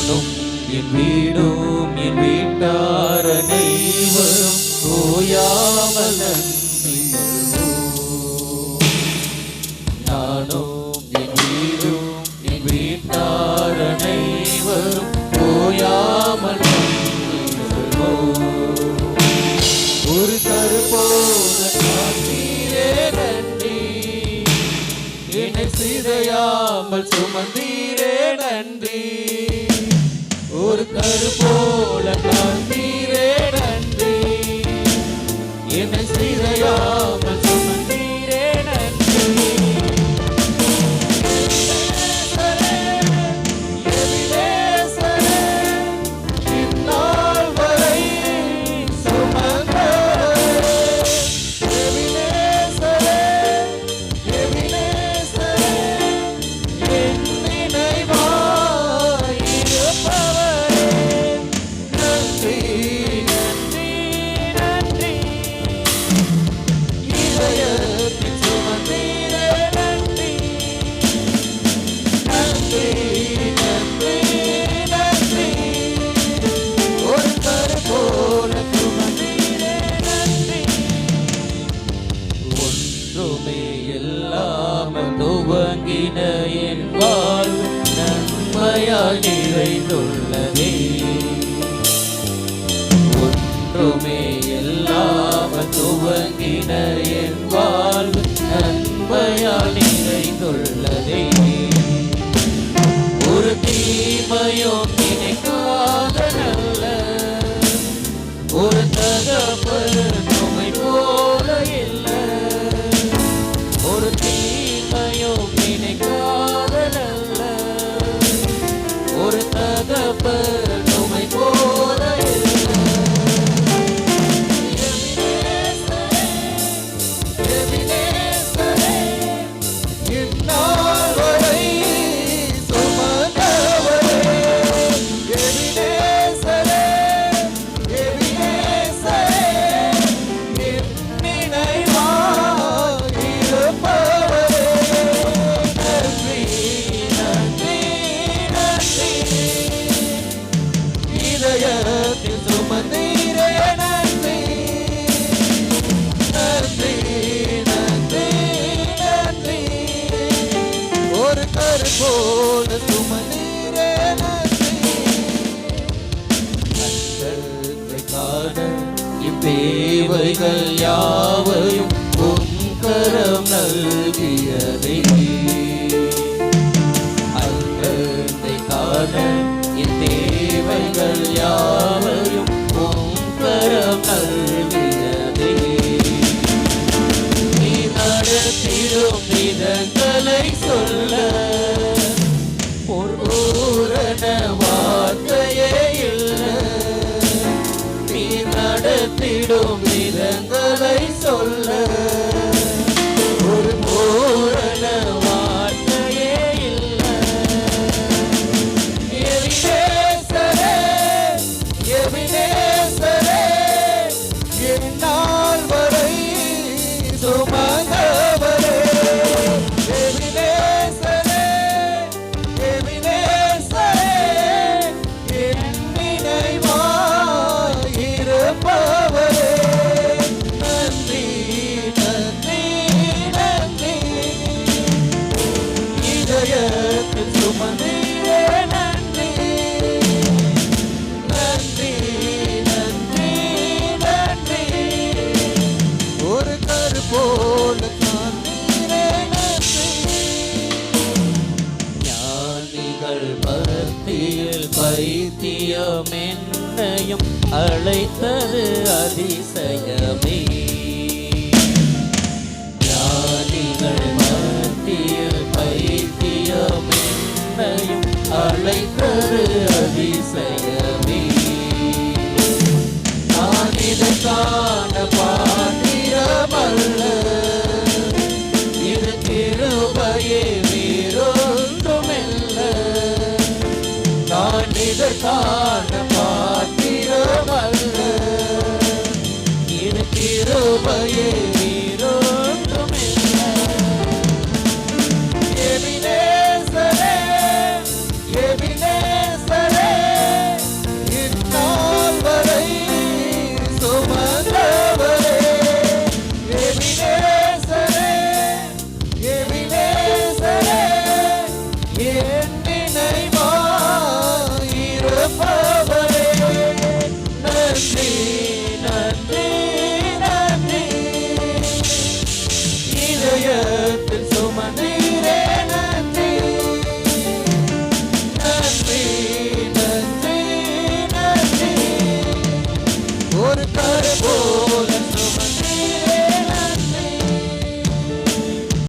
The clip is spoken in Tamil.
நானும் என் வீடும் என் வீட்டார் அனைவரும் ஓயாமல் நன்றி சொல்வோம். நானும் என் வீடும் என் வீட்டார் அனைவரும் ஓயாமல் நன்றி சொல்வோம். ஒரு கருப்போல காத்தீரே நன்றி, என்னை சிதையாமல் சுமந்தீரே நன்றி. ஒரு கருப்போல காத்தீரே நன்றி, என்னை சிதையாமல் சுமந்தீரே நன்றி. துவங்கின என் வாழ்வு நன்மையால் நிறைந்துள்ளதே. ஒன்றுமே இல்லாமல் துவங்கின என் வாழ்வு நன்மையால் நிறைந்துள்ளதே. ஒரு தீமையும் நினைக்காத நல்ல ஒரு தகப்பன் உம்மை போல இல்லை. ஒரு தீமையும் நினைக்காத நல்ல ஒரு தகப்பன் உம்மை போல இல்லை. எபினேசரே, இந்நாள் வரை சுமந்தவரே. எபினேசரே, எபினேசரே, என் நினைவாய் இருப்பவரே. நன்றி, நன்றி, நன்றி. இதயத்தில் சுமந்தீரே நன்றி. நன்றி, நன்றி, நன்றி. ஒரு கருப்போல சுமந்தீரே நன்றி. கண்களை காண இத்தேவைகள் யாவையும் உம் கரம் நல்கியதே. அன்பை காண இத்தேவைகள் யாவையும் உம் கரம் நல்கியதே. நீ நடத்திடும் விதங்களை சொல்ல ஒரு பூரண வார்த்தையே இல்லை. நீ நடத்திடும் விதங்களை சொல்ல ஒரு பூரண வார்த்தையே இல்லை. எபினேசரே, எபினேசரே, இந்நாள் வரை சுமந்தவரே. எபினேசரே, எபினேசரே, என் நினைவாய் இருப்பவரே. நன்றி, நன்றி, நன்றி. இதயத்தில் சுமந்தீரே நன்றி. நன்றி, நன்றி, நன்றி. ஒரு கருப்போல காத்தீரே நன்றி. ஞானிகள் மத்தியில் பைத்தியம் என்னையும் அழைத்தது அதிசயமே. ஞானிகள் மத்தியில் பைத்தியம் என்னையும் அழைத்தது அதிசயமே. நான் இதை காண பாத்திரமல்ல, இது கிருபையே வேறொன்றுமில்லை. நான் இதை காண